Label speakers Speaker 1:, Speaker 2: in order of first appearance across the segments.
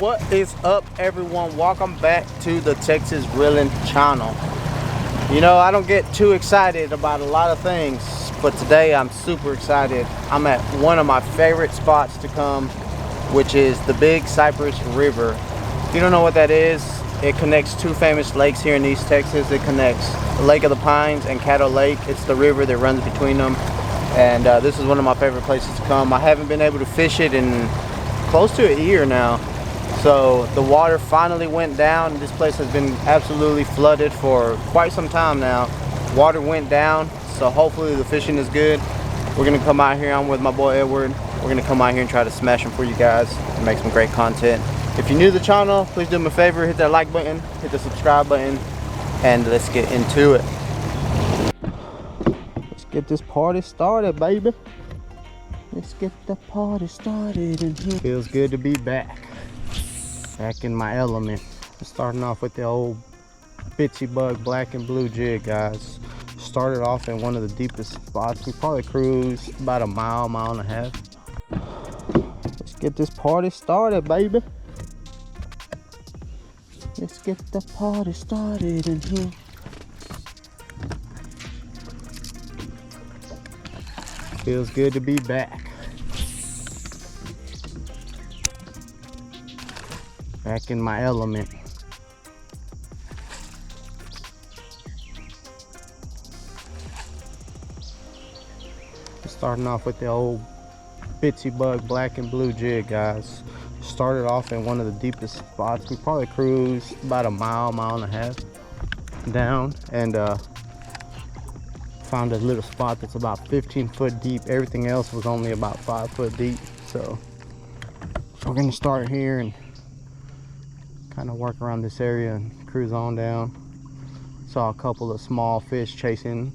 Speaker 1: What is up, everyone? Welcome back to the Texasreeln channel. You know, I don't get too excited about a lot of things, but today I'm super excited. I'm at one of my favorite spots to come, which is the Big Cypress River. If you don't know what that is, it connects two famous lakes here in East Texas. It connects Lake of the Pines and Caddo Lake. It's the river that runs between them, and this is one of my favorite places to come. I haven't been able to fish it in close to a year now. So the water finally went down. This place has been absolutely flooded for quite some time now. Water went down, so hopefully the fishing is good. We're gonna come out here. I'm with my boy Edward. We're gonna come out here and try to smash them for you guys and make some great content. If you're new to the channel, please do me a favor, hit that like button, hit the subscribe button, and let's get into it. Let's get this party started, baby. Let's get the party started in here. Feels good to be back in my element. Starting off with the old Bitsy Bug black and blue jig, guys. Started off in one of the deepest spots. We probably cruised about a mile and a half. Let's get this party started, baby. Let's get the party started in here. Feels good to be back in my element. Starting off with the old Bitsy Bug black and blue jig, guys. Started off in one of the deepest spots. We probably cruised about a mile and a half down, and found a little spot that's about 15 foot deep. Everything else was only about 5 foot deep. So we're gonna start here and kind of work around this area and cruise on down. Saw a couple of small fish chasing,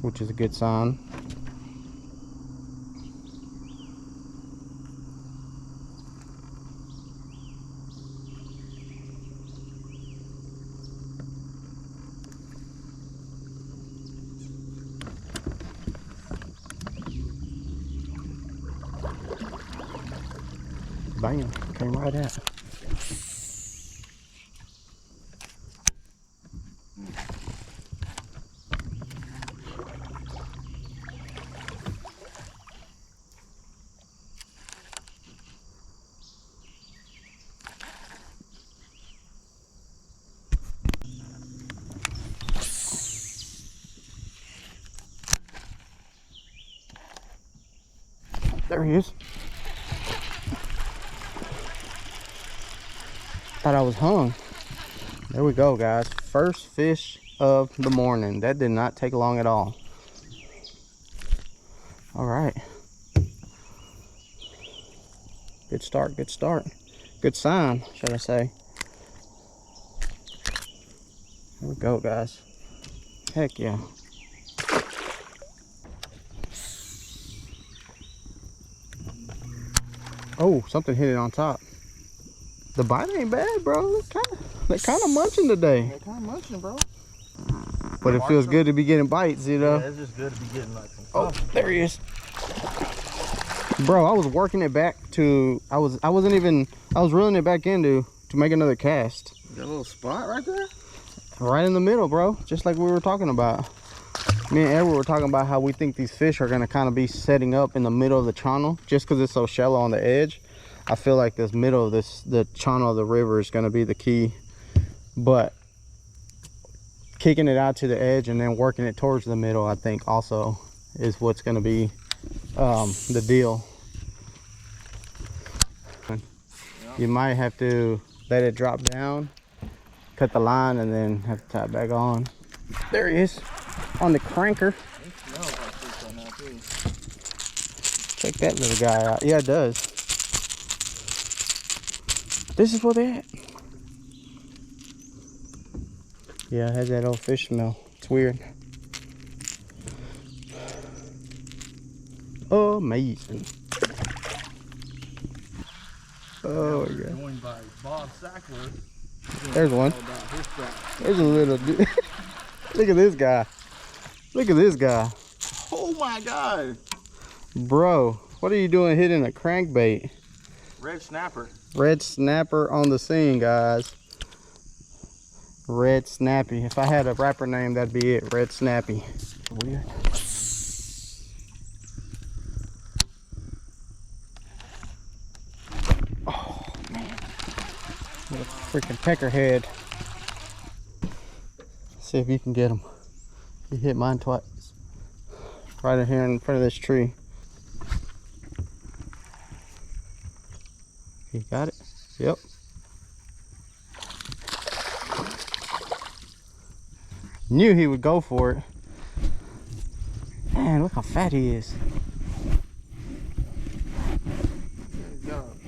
Speaker 1: which is a good sign. Bam, came right out. There he is. Thought I was hung. There we go, guys. First fish of the morning. That did not take long at all. All right. Good start, good start. Good sign, should I say. There we go, guys. Heck yeah. Oh, something hit it on top. The bite ain't bad, bro. They're kind of munching today.
Speaker 2: They're kind of munching, bro.
Speaker 1: But it feels good to be getting bites, you know?
Speaker 2: Yeah, it's just good to be getting like some
Speaker 1: stuff. Oh, there he is. Bro, I was working it back to, I was reeling it back into to make another cast.
Speaker 2: You got a little spot right there?
Speaker 1: Right in the middle, bro. Just like we were talking about. Me and Edward were talking about how we think these fish are gonna kind of be setting up in the middle of the channel just because it's so shallow on the edge. I feel like this middle of the channel of the river is going to be the key, but kicking it out to the edge and then working it towards the middle, I think also is what's going to be the deal. You might have to let it drop down, cut the line, and then have to tie it back on. There he is on the cranker. Check that little guy out. Yeah, it does. This is where they at. Yeah, it has that old fish smell. It's weird. Amazing. Oh yeah. Joined by Bob Sackler. There's one. There's a little dude. Look at this guy. Look at this guy.
Speaker 2: Oh my God.
Speaker 1: Bro, what are you doing hitting a crankbait?
Speaker 2: Red snapper.
Speaker 1: Red snapper on the scene, guys. Red Snappy. If I had a rapper name, that'd be it. Red Snappy. Weird. Oh man. Little freaking peckerhead. See if you can get him. He hit mine twice. Right in here in front of this tree. He got it? Yep. Knew he would go for it. Man, look how fat he is.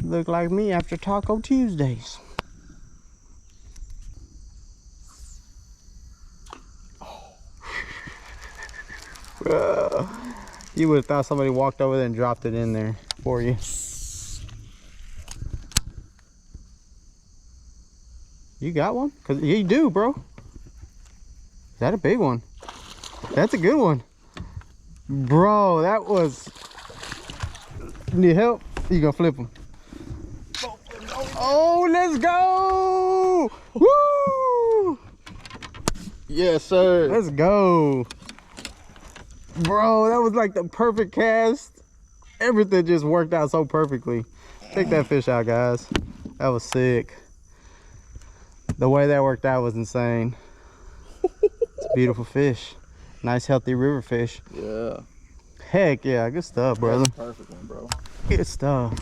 Speaker 1: Look like me after Taco Tuesdays. You would have thought somebody walked over there and dropped it in there for you. You got one? Cause you do, bro. Is that a big one? That's a good one. Bro, that was... Need help? You gonna flip him? Oh, let's go! Woo! Yes, sir. Let's go. Bro, that was like the perfect cast. Everything just worked out so perfectly. Take that fish out, guys. That was sick. The way that worked out was insane. It's a beautiful fish. Nice, healthy river fish.
Speaker 2: Yeah.
Speaker 1: Heck yeah, good stuff, brother.
Speaker 2: That's a perfect one, bro.
Speaker 1: Good stuff.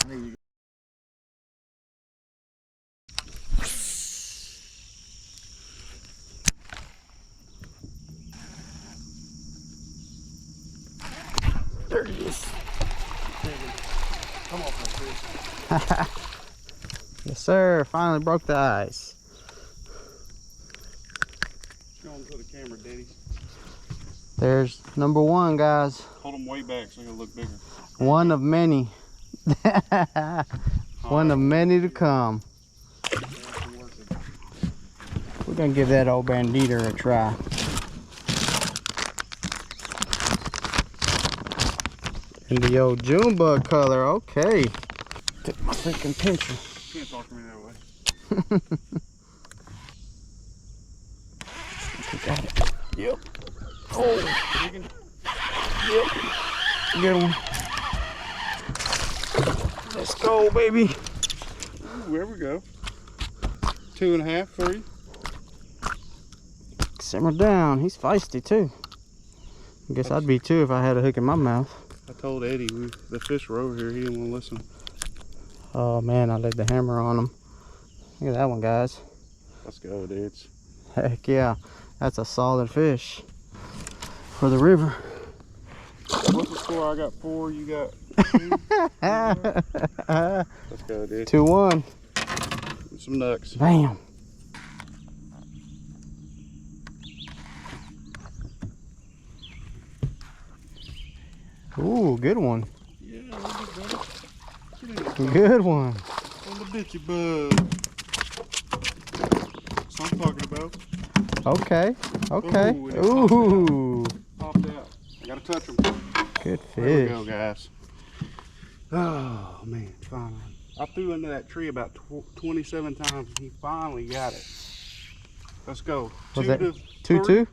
Speaker 1: There he is.
Speaker 2: Come on, fish.
Speaker 1: Yes, sir. Finally broke the ice.
Speaker 2: Show him to the camera, Daddy.
Speaker 1: There's number one, guys.
Speaker 2: Hold him way back so he'll look bigger.
Speaker 1: One of many. One of many to come. We're gonna give that old bandito a try. In the old June bug color, okay. Took my freaking pincher.
Speaker 2: You can't talk to me that way.
Speaker 1: Got it. Yep. Oh. Yep. Good one. Let's go, baby.
Speaker 2: Ooh, there we go. 2.5 for you.
Speaker 1: Simmer down. He's feisty too. I guess I'd be too if I had a hook in my mouth.
Speaker 2: I told Eddie the fish were over here. He didn't want to listen.
Speaker 1: Oh man, I laid the hammer on him. Look at that one, guys.
Speaker 2: Let's go, dudes.
Speaker 1: Heck yeah. That's a solid fish for the river.
Speaker 2: What's the score? I got 4, you got 2. Let's go, dude.
Speaker 1: 2-1.
Speaker 2: Some ducks.
Speaker 1: Bam. Ooh, good one.
Speaker 2: Yeah, a little bit better.
Speaker 1: Good one.
Speaker 2: On the bitchy bug. That's what I'm talking about.
Speaker 1: Okay. Okay.
Speaker 2: Ooh,
Speaker 1: Ooh.
Speaker 2: Popped out. I gotta touch them.
Speaker 1: Good
Speaker 2: There we
Speaker 1: fish.
Speaker 2: go, guys. Oh man, finally. I threw into that tree about 27 times and he finally got it. Let's go.
Speaker 1: Was
Speaker 2: 2
Speaker 1: that
Speaker 2: to
Speaker 1: 2-2?
Speaker 2: 3.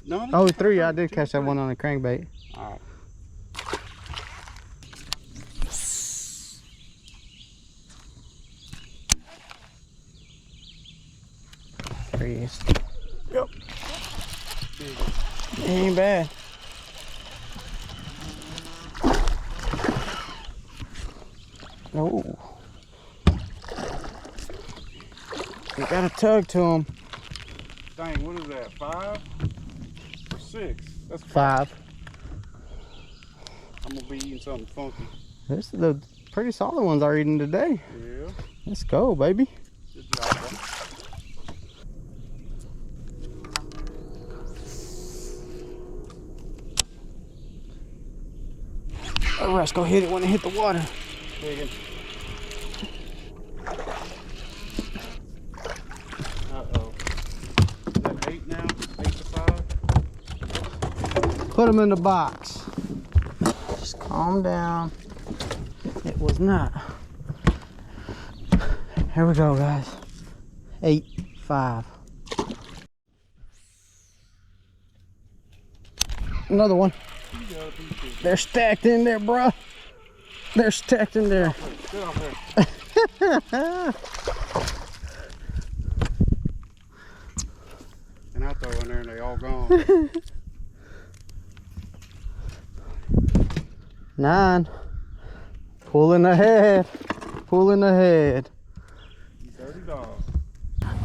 Speaker 2: No, I think
Speaker 1: Oh,
Speaker 2: it's
Speaker 1: 3. I
Speaker 2: 3.
Speaker 1: did catch that one on a crankbait.
Speaker 2: All right.
Speaker 1: There he is.
Speaker 2: Yep.
Speaker 1: He ain't bad. Oh. We got a tug to him.
Speaker 2: Dang, what is that? 5 or 6? That's
Speaker 1: 5.
Speaker 2: I'm gonna be eating something funky.
Speaker 1: This is the pretty solid ones are eating today.
Speaker 2: Yeah.
Speaker 1: Let's go, baby.
Speaker 2: Good job, bro.
Speaker 1: Oh, let's go hit it when it hit the water.
Speaker 2: Digging. Uh-oh. Is that 8 now? 8 to 5?
Speaker 1: Put them in the box. Just calm down. It was not Here we go, guys. 8-5. Another one. They're stacked in there, bro. They're stacked in there.
Speaker 2: Get off there. And I throw in there and they all gone.
Speaker 1: 9. Pulling ahead. Pulling ahead.
Speaker 2: Dirty dog.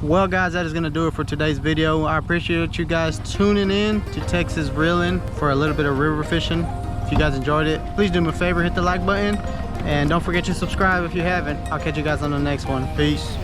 Speaker 1: Well, guys, that is going to do it for today's video. I appreciate you guys tuning in to Texasreeln for a little bit of river fishing. If you guys enjoyed it, please do me a favor, hit the like button. And don't forget to subscribe if you haven't. I'll catch you guys on the next one. Peace.